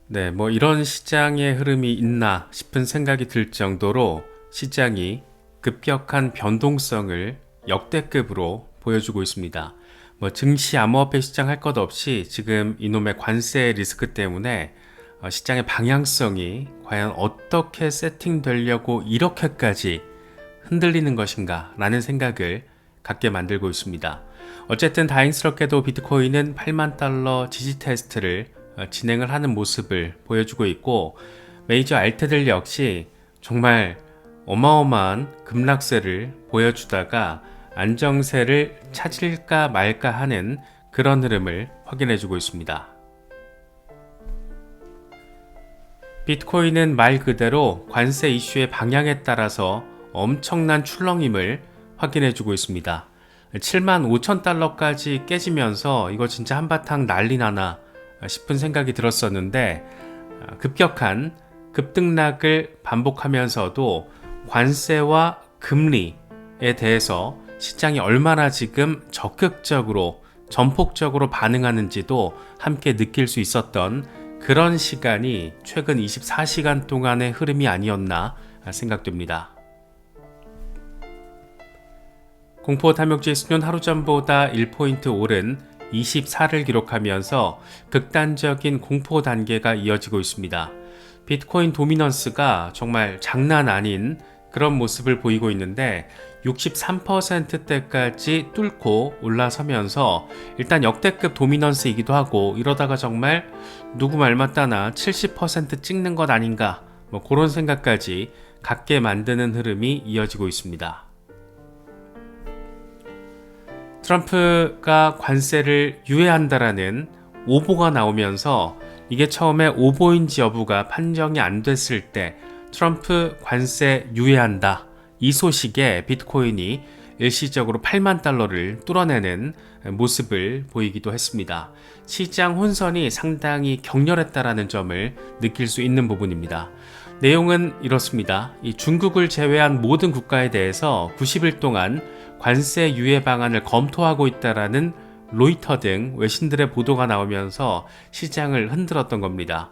네, 뭐 이런 시장의 흐름이 있나 싶은 생각이 들 정도로 시장이 급격한 변동성을 역대급으로 보여주고 있습니다. 뭐 증시 암호화폐 시장 할 것 없이 지금 이놈의 관세 리스크 때문에 시장의 방향성이 과연 어떻게 세팅되려고 이렇게까지 흔들리는 것인가 라는 생각을 갖게 만들고 있습니다. 어쨌든 다행스럽게도 비트코인은 8만 달러 지지 테스트를 진행을 하는 모습을 보여주고 있고, 메이저 알트들 역시 정말 어마어마한 급락세를 보여주다가 안정세를 찾을까 말까 하는 그런 흐름을 확인해주고 있습니다. 비트코인은 말 그대로 관세 이슈의 방향에 따라서 엄청난 출렁임을 확인해주고 있습니다. 7만 5천 달러까지 깨지면서 이거 진짜 한바탕 난리 나나 싶은 생각이 들었었는데, 급격한 급등락을 반복하면서도 관세와 금리에 대해서 시장이 얼마나 지금 적극적으로 전폭적으로 반응하는지도 함께 느낄 수 있었던 그런 시간이 최근 24시간 동안의 흐름이 아니었나 생각됩니다. 공포 탐욕지수는 하루 전보다 1포인트 오른 24를 기록하면서 극단적인 공포 단계가 이어지고 있습니다. 비트코인 도미넌스가 정말 장난 아닌 그런 모습을 보이고 있는데 63%대까지 뚫고 올라서면서 일단 역대급 도미넌스이기도 하고, 이러다가 정말 누구 말 맞다나 70% 찍는 것 아닌가, 뭐 그런 생각까지 갖게 만드는 흐름이 이어지고 있습니다. 트럼프가 관세를 유예한다라는 오보가 나오면서 이게 처음에 오보인지 여부가 판정이 안 됐을 때 트럼프 관세 유예한다, 이 소식에 비트코인이 일시적으로 8만 달러를 뚫어내는 모습을 보이기도 했습니다. 시장 혼선이 상당히 격렬했다라는 점을 느낄 수 있는 부분입니다. 내용은 이렇습니다. 이 중국을 제외한 모든 국가에 대해서 90일 동안 관세 유예 방안을 검토하고 있다라는 로이터 등 외신들의 보도가 나오면서 시장을 흔들었던 겁니다.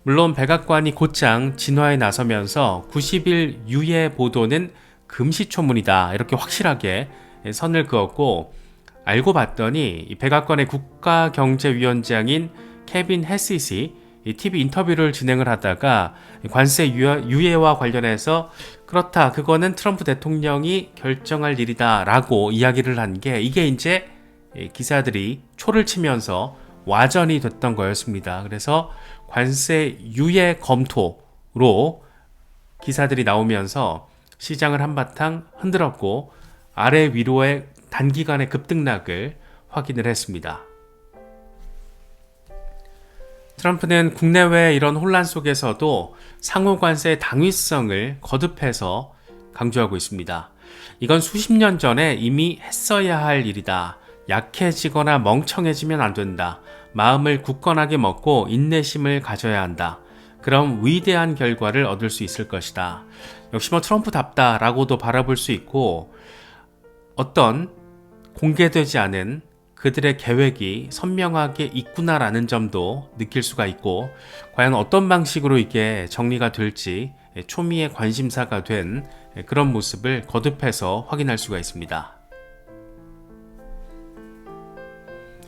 물론 백악관이 곧장 진화에 나서면서 90일 유예 보도는 금시초문이다, 이렇게 확실하게 선을 그었고, 알고 봤더니 백악관의 국가경제위원장인 케빈 해시시 TV 인터뷰를 진행을 하다가 관세 유예와 관련해서 그렇다, 그거는 트럼프 대통령이 결정할 일이다 라고 이야기를 한 게, 이게 이제 기사들이 초를 치면서 와전이 됐던 거였습니다. 그래서 관세 유예 검토로 기사들이 나오면서 시장을 한바탕 흔들었고, 아래 위로의 단기간의 급등락을 확인을 했습니다. 트럼프는 국내외 이런 혼란 속에서도 상호 관세의 당위성을 거듭해서 강조하고 있습니다. 이건 수십 년 전에 이미 했어야 할 일이다. 약해지거나 멍청해지면 안 된다. 마음을 굳건하게 먹고 인내심을 가져야 한다. 그럼 위대한 결과를 얻을 수 있을 것이다. 역시 뭐 트럼프답다라고도 바라볼 수 있고, 어떤 공개되지 않은 그들의 계획이 선명하게 있구나라는 점도 느낄 수가 있고, 과연 어떤 방식으로 이게 정리가 될지 초미의 관심사가 된 그런 모습을 거듭해서 확인할 수가 있습니다.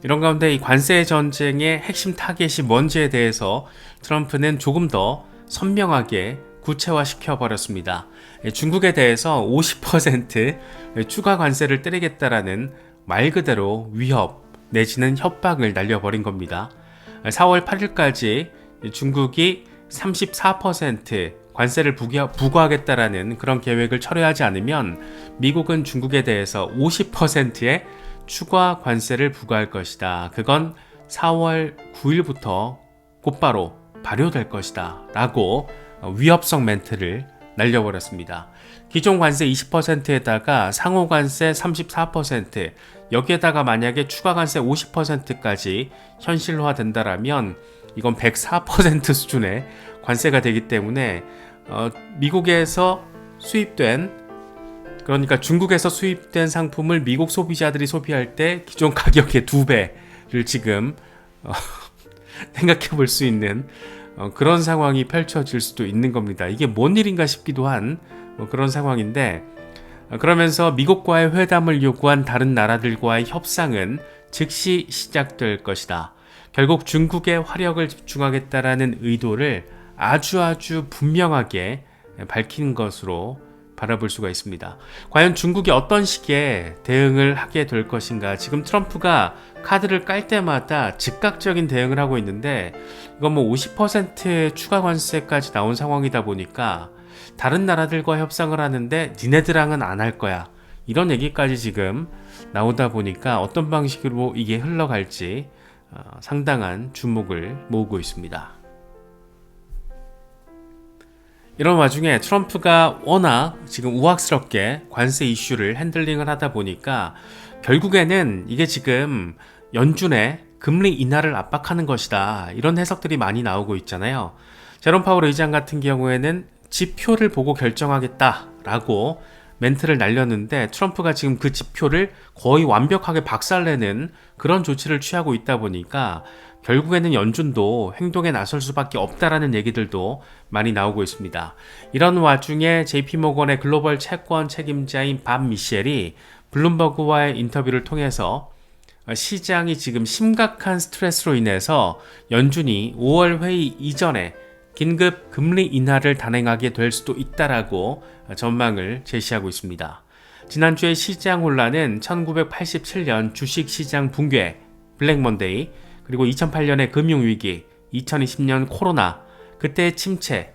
이런 가운데 이 관세 전쟁의 핵심 타겟이 뭔지에 대해서 트럼프는 조금 더 선명하게 구체화시켜 버렸습니다. 중국에 대해서 50% 추가 관세를 때리겠다라는 말 그대로 위협 내지는 협박을 날려버린 겁니다. 4월 8일까지 중국이 34% 관세를 부과하겠다라는 그런 계획을 철회하지 않으면 미국은 중국에 대해서 50%의 추가 관세를 부과할 것이다. 그건 4월 9일부터 곧바로 발효될 것이다 라고 위협성 멘트를 날려버렸습니다. 기존 관세 20%에다가 상호 관세 34%, 여기에다가 만약에 추가 관세 50%까지 현실화된다라면 이건 104% 수준의 관세가 되기 때문에 미국에서 수입된, 그러니까 중국에서 수입된 상품을 미국 소비자들이 소비할 때 기존 가격의 2배를 지금 생각해 볼 수 있는 그런 상황이 펼쳐질 수도 있는 겁니다. 이게 뭔 일인가 싶기도 한 그런 상황인데, 그러면서 미국과의 회담을 요구한 다른 나라들과의 협상은 즉시 시작될 것이다. 결국 중국의 화력을 집중하겠다라는 의도를 아주 분명하게 밝힌 것으로 바라볼 수가 있습니다. 과연 중국이 어떤 식의 대응을 하게 될 것인가. 지금 트럼프가 카드를 깔 때마다 즉각적인 대응을 하고 있는데, 이건 뭐 50%의 추가 관세까지 나온 상황이다 보니까 다른 나라들과 협상을 하는데 니네들랑은 안 할 거야, 이런 얘기까지 지금 나오다 보니까 어떤 방식으로 이게 흘러갈지 상당한 주목을 모으고 있습니다. 이런 와중에 트럼프가 워낙 지금 우악스럽게 관세 이슈를 핸들링을 하다 보니까 결국에는 이게 지금 연준의 금리 인하를 압박하는 것이다, 이런 해석들이 많이 나오고 있잖아요. 제롬 파월 의장 같은 경우에는 지표를 보고 결정하겠다라고 멘트를 날렸는데, 트럼프가 지금 그 지표를 거의 완벽하게 박살내는 그런 조치를 취하고 있다 보니까 결국에는 연준도 행동에 나설 수밖에 없다라는 얘기들도 많이 나오고 있습니다. 이런 와중에 JP모건의 글로벌 채권 책임자인 밥 미셸이 블룸버그와의 인터뷰를 통해서 시장이 지금 심각한 스트레스로 인해서 연준이 5월 회의 이전에 긴급 금리 인하를 단행하게 될 수도 있다라고 전망을 제시하고 있습니다. 지난주의 시장 혼란은 1987년 주식시장 붕괴, 블랙 먼데이, 그리고 2008년의 금융위기, 2020년 코로나, 그때의 침체,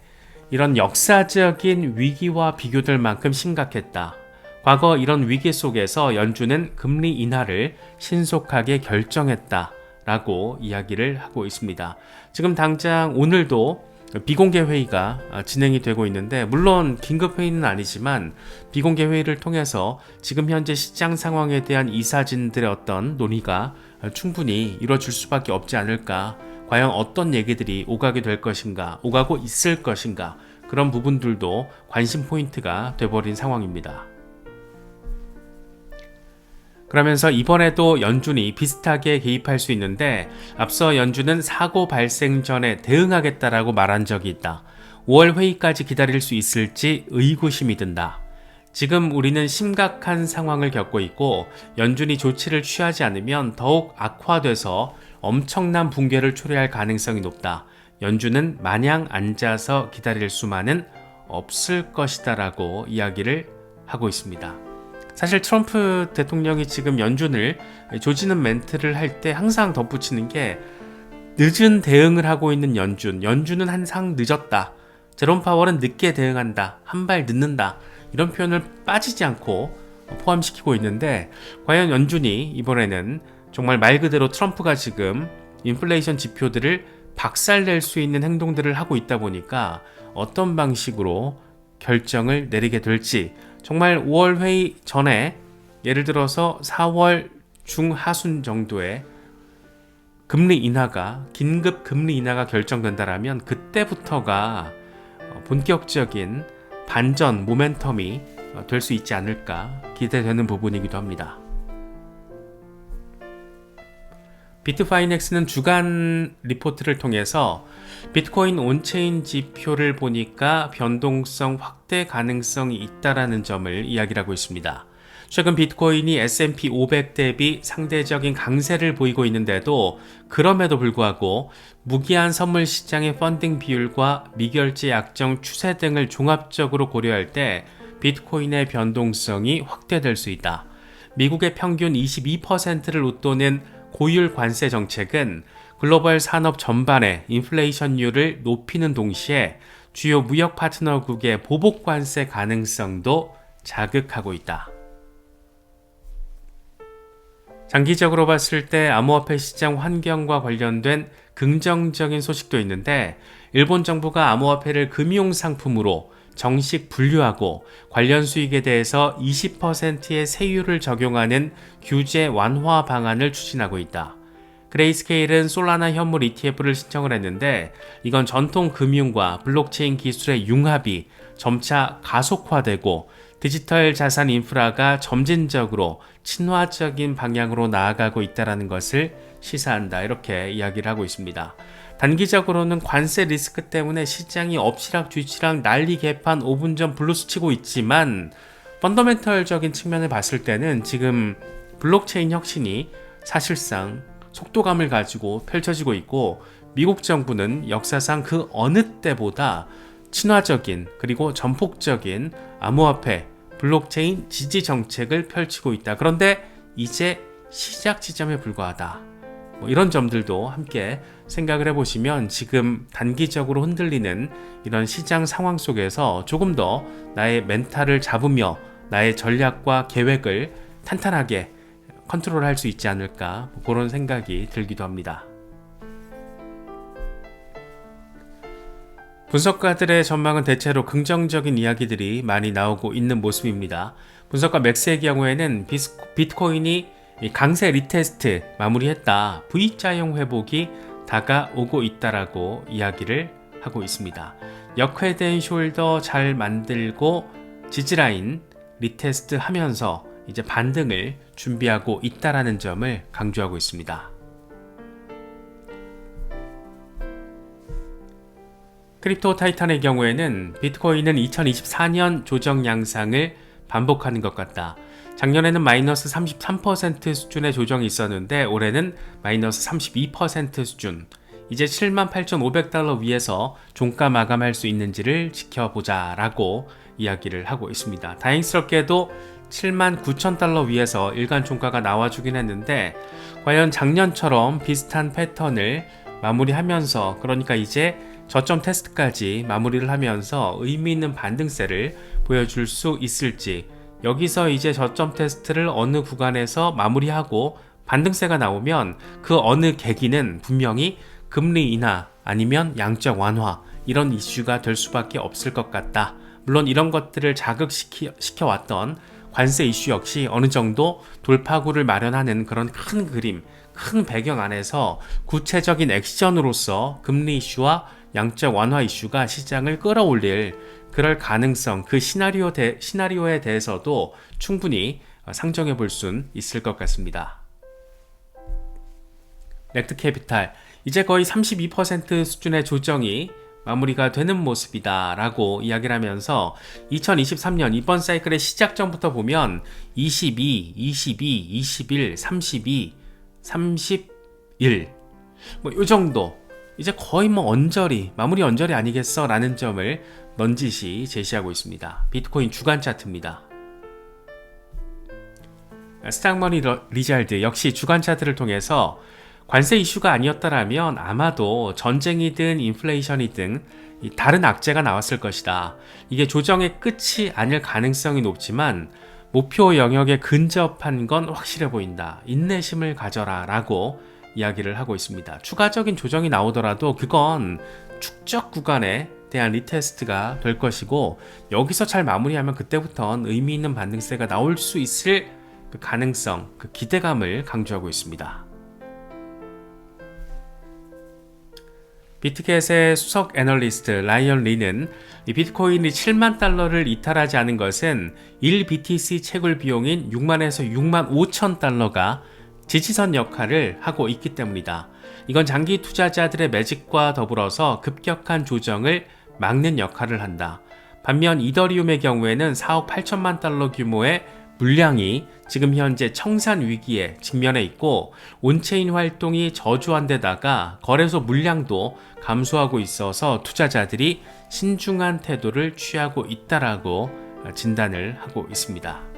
이런 역사적인 위기와 비교될 만큼 심각했다. 과거 이런 위기 속에서 연준은 금리 인하를 신속하게 결정했다라고 이야기를 하고 있습니다. 지금 당장 오늘도 비공개 회의가 진행이 되고 있는데, 물론 긴급 회의는 아니지만 비공개 회의를 통해서 지금 현재 시장 상황에 대한 이사진들의 어떤 논의가 충분히 이루어질 수밖에 없지 않을까. 과연 어떤 얘기들이 오가게 될 것인가, 오가고 있을 것인가, 그런 부분들도 관심 포인트가 돼버린 상황입니다. 그러면서 이번에도 연준이 비슷하게 개입할 수 있는데, 앞서 연준은 사고 발생 전에 대응하겠다라고 말한 적이 있다. 5월 회의까지 기다릴 수 있을지 의구심이 든다. 지금 우리는 심각한 상황을 겪고 있고, 연준이 조치를 취하지 않으면 더욱 악화돼서 엄청난 붕괴를 초래할 가능성이 높다. 연준은 마냥 앉아서 기다릴 수만은 없을 것이다 라고 이야기를 하고 있습니다. 사실 트럼프 대통령이 지금 연준을 조지는 멘트를 할 때 항상 덧붙이는 게, 늦은 대응을 하고 있는 연준은 항상 늦었다, 제롬 파월은 늦게 대응한다, 한 발 늦는다, 이런 표현을 빠지지 않고 포함시키고 있는데, 과연 연준이 이번에는 정말 말 그대로 트럼프가 지금 인플레이션 지표들을 박살낼 수 있는 행동들을 하고 있다 보니까 어떤 방식으로 결정을 내리게 될지, 정말 5월 회의 전에 예를 들어서 4월 중하순 정도에 금리 인하가, 긴급 금리 인하가 결정된다라면 그때부터가 본격적인 반전 모멘텀이 될 수 있지 않을까 기대되는 부분이기도 합니다. 비트파이넥스는 주간 리포트를 통해서 비트코인 온체인 지표를 보니까 변동성 확대 가능성이 있다라는 점을 이야기를 하고 있습니다. 최근 비트코인이 S&P 500 대비 상대적인 강세를 보이고 있는데도, 그럼에도 불구하고 무기한 선물 시장의 펀딩 비율과 미결제 약정 추세 등을 종합적으로 고려할 때 비트코인의 변동성이 확대될 수 있다. 미국의 평균 22%를 웃도는 고율 관세 정책은 글로벌 산업 전반의 인플레이션율을 높이는 동시에 주요 무역 파트너국의 보복 관세 가능성도 자극하고 있다. 장기적으로 봤을 때 암호화폐 시장 환경과 관련된 긍정적인 소식도 있는데, 일본 정부가 암호화폐를 금융상품으로 정식 분류하고 관련 수익에 대해서 20%의 세율을 적용하는 규제 완화 방안을 추진하고 있다. 그레이스케일은 솔라나 현물 ETF를 신청을 했는데, 이건 전통 금융과 블록체인 기술의 융합이 점차 가속화되고 디지털 자산 인프라가 점진적으로 친화적인 방향으로 나아가고 있다는 것을 시사한다, 이렇게 이야기를 하고 있습니다. 단기적으로는 관세 리스크 때문에 시장이 엎치락뒤치락 난리 개판 5분 전 블루스 치고 있지만 펀더멘털적인 측면을 봤을 때는 지금 블록체인 혁신이 사실상 속도감을 가지고 펼쳐지고 있고 미국 정부는 역사상 그 어느 때보다 친화적인 그리고 전폭적인 암호화폐, 블록체인 지지 정책을 펼치고 있다. 그런데 이제 시작 지점에 불과하다. 이런 점들도 함께 생각을 해보시면 지금 단기적으로 흔들리는 이런 시장 상황 속에서 조금 더 나의 멘탈을 잡으며 나의 전략과 계획을 탄탄하게 컨트롤할 수 있지 않을까 그런 생각이 들기도 합니다. 분석가들의 전망은 대체로 긍정적인 이야기들이 많이 나오고 있는 모습입니다. 분석가 맥스의 경우에는 비트코인이 강세 리테스트 마무리했다. V자형 회복이 다가오고 있다라고 이야기를 하고 있습니다. 역회된 숄더 잘 만들고 지지라인 리테스트 하면서 이제 반등을 준비하고 있다라는 점을 강조하고 있습니다. 크립토 타이탄의 경우에는 비트코인은 2024년 조정 양상을 반복하는 것 같다. 작년에는 마이너스 33% 수준의 조정이 있었는데 올해는 마이너스 32% 수준. 이제 78,500달러 위에서 종가 마감할 수 있는지를 지켜보자 라고 이야기를 하고 있습니다. 다행스럽게도 79,000달러 위에서 일간 종가가 나와주긴 했는데 과연 작년처럼 비슷한 패턴을 마무리하면서 그러니까 이제 저점 테스트까지 마무리를 하면서 의미 있는 반등세를 보여줄 수 있을지 여기서 이제 저점 테스트를 어느 구간에서 마무리하고 반등세가 나오면 그 어느 계기는 분명히 금리 인하 아니면 양적 완화 이런 이슈가 될 수밖에 없을 것 같다. 물론 이런 것들을 자극시켜왔던 관세 이슈 역시 어느 정도 돌파구를 마련하는 그런 큰 그림, 큰 배경 안에서 구체적인 액션으로서 금리 이슈와 양적 완화 이슈가 시장을 끌어올릴 그럴 가능성, 그 시나리오에 대해서도 충분히 상정해 볼 수는 있을 것 같습니다. 렉트캐피탈, 이제 거의 32% 수준의 조정이 마무리가 되는 모습이다 라고 이야기를 하면서 2023년 이번 사이클의 시작전부터 보면 22, 21, 32, 31 이 정도 이제 거의 언저리, 마무리 언저리 아니겠어? 라는 점을 넌지시 제시하고 있습니다. 비트코인 주간 차트입니다. 스탁머니 리잘드 역시 주간 차트를 통해서 관세 이슈가 아니었다라면 아마도 전쟁이든 인플레이션이든 다른 악재가 나왔을 것이다. 이게 조정의 끝이 아닐 가능성이 높지만 목표 영역에 근접한 건 확실해 보인다. 인내심을 가져라 라고 이야기를 하고 있습니다. 추가적인 조정이 나오더라도 그건 축적 구간에 대한 리테스트가 될 것이고 여기서 잘 마무리하면 그때부터는 의미 있는 반등세가 나올 수 있을 그 가능성, 그 기대감을 강조하고 있습니다. 비트겟의 수석 애널리스트 라이언 리는 이 비트코인이 7만 달러를 이탈하지 않은 것은 1BTC 채굴 비용인 6만에서 6만 5천 달러가 지지선 역할을 하고 있기 때문이다. 이건 장기 투자자들의 매집과 더불어서 급격한 조정을 막는 역할을 한다. 반면 이더리움의 경우에는 4억 8천만 달러 규모의 물량이 지금 현재 청산 위기에 직면해 있고 온체인 활동이 저조한 데다가 거래소 물량도 감소하고 있어서 투자자들이 신중한 태도를 취하고 있다라고 진단을 하고 있습니다.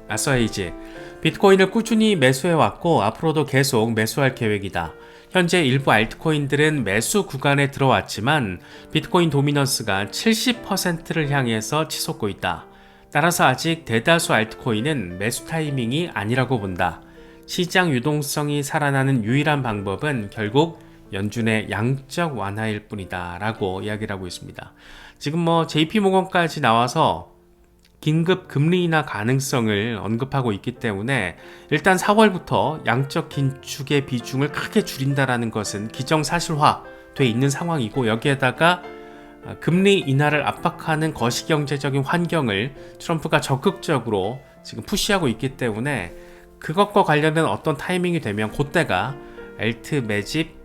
아서에이지, 비트코인을 꾸준히 매수해왔고 앞으로도 계속 매수할 계획이다. 현재 일부 알트코인들은 매수 구간에 들어왔지만 비트코인 도미넌스가 70%를 향해서 치솟고 있다. 따라서 아직 대다수 알트코인은 매수 타이밍이 아니라고 본다. 시장 유동성이 살아나는 유일한 방법은 결국 연준의 양적 완화일 뿐이다 라고 이야기를 하고 있습니다. 지금 JP모건까지 나와서 긴급 금리 인하 가능성을 언급하고 있기 때문에 일단 4월부터 양적 긴축의 비중을 크게 줄인다라는 것은 기정사실화돼 있는 상황이고 여기에다가 금리 인하를 압박하는 거시경제적인 환경을 트럼프가 적극적으로 지금 푸시하고 있기 때문에 그것과 관련된 어떤 타이밍이 되면 그때가 알트 매집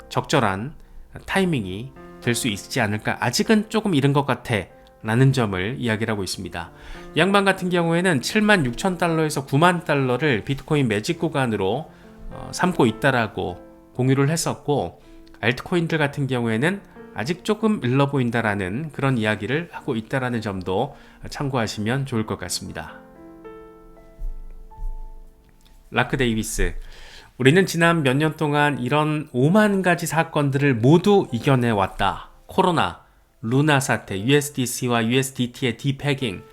적절한 타이밍이 될 수 있지 않을까. 아직은 조금 이른 것 같아 라는 점을 이야기를 하고 있습니다. 이 양반 같은 경우에는 76,000달러에서 90,000달러를 비트코인 매집 구간으로 삼고 있다라고 공유를 했었고, 알트코인들 같은 경우에는 아직 조금 일러 보인다라는 그런 이야기를 하고 있다라는 점도 참고하시면 좋을 것 같습니다. 라크 데이비스, 우리는 지난 몇 년 동안 이런 5만 가지 사건들을 모두 이겨내 왔다. 코로나, 루나 사태, USDC와 USDT의 디패깅,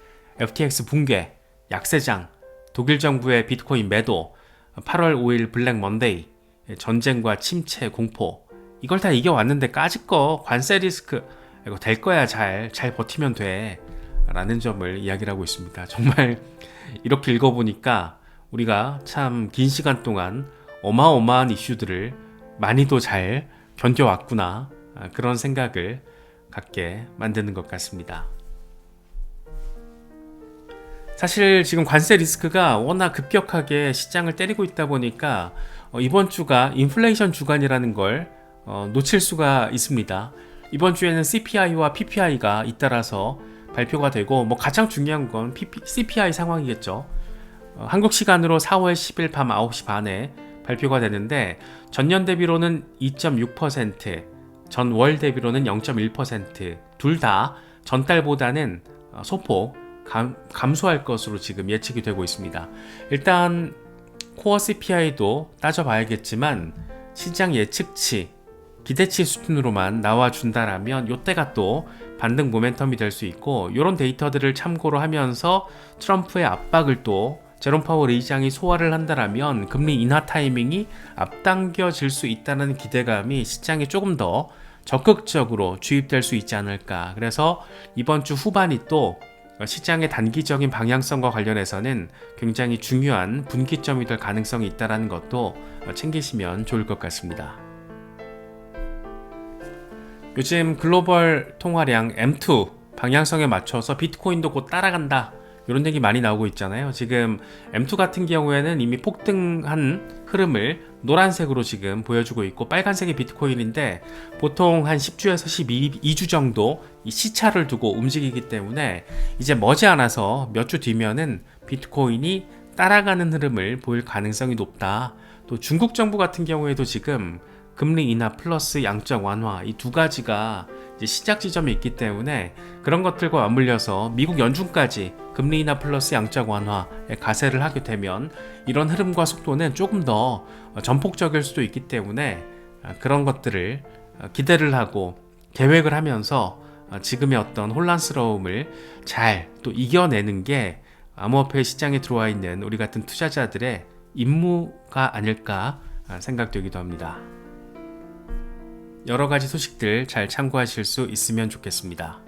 FTX 붕괴, 약세장, 독일 정부의 비트코인 매도, 8월 5일 블랙 먼데이, 전쟁과 침체, 공포, 이걸 다 이겨왔는데 까짓 거 관세 리스크, 이거 될 거야, 잘 버티면 돼 라는 점을 이야기를 하고 있습니다. 정말 이렇게 읽어보니까 우리가 참 긴 시간 동안 어마어마한 이슈들을 많이도 잘 견뎌왔구나, 그런 생각을 갖게 만드는 것 같습니다. 사실 지금 관세 리스크가 워낙 급격하게 시장을 때리고 있다 보니까 이번 주가 인플레이션 주간이라는 걸 놓칠 수가 있습니다. 이번 주에는 CPI와 PPI가 잇따라서 발표가 되고, 가장 중요한 건 CPI 상황이겠죠. 한국 시간으로 4월 10일 밤 9시 반에 발표가 되는데, 전년 대비로는 2.6%, 전월 대비로는 0.1%, 둘 다 전달보다는 소폭 감소할 것으로 지금 예측이 되고 있습니다. 일단 코어 CPI도 따져봐야겠지만 시장 예측치, 기대치 수준으로만 나와준다라면 이때가 또 반등 모멘텀이 될 수 있고, 이런 데이터들을 참고로 하면서 트럼프의 압박을 또 제롬 파월 의장이 소화를 한다라면 금리 인하 타이밍이 앞당겨질 수 있다는 기대감이 시장에 조금 더 적극적으로 주입될 수 있지 않을까. 그래서 이번 주 후반이 또 시장의 단기적인 방향성과 관련해서는 굉장히 중요한 분기점이 될 가능성이 있다는 것도 챙기시면 좋을 것 같습니다. 요즘 글로벌 통화량 M2 방향성에 맞춰서 비트코인도 곧 따라간다, 이런 얘기 많이 나오고 있잖아요. 지금 M2 같은 경우에는 이미 폭등한 흐름을 노란색으로 지금 보여주고 있고, 빨간색이 비트코인인데 보통 한 10주에서 12주 정도 이 시차를 두고 움직이기 때문에 이제 머지않아서 몇 주 뒤면은 비트코인이 따라가는 흐름을 보일 가능성이 높다. 또 중국 정부 같은 경우에도 지금 금리 인하 플러스 양적 완화, 이 두 가지가 이제 시작 지점이 있기 때문에 그런 것들과 맞물려서 미국 연준까지 금리 인하 플러스 양적 완화에 가세를 하게 되면 이런 흐름과 속도는 조금 더 전폭적일 수도 있기 때문에 그런 것들을 기대를 하고 계획을 하면서 지금의 어떤 혼란스러움을 잘 또 이겨내는 게 암호화폐 시장에 들어와 있는 우리 같은 투자자들의 임무가 아닐까 생각되기도 합니다. 여러 가지 소식들 잘 참고하실 수 있으면 좋겠습니다.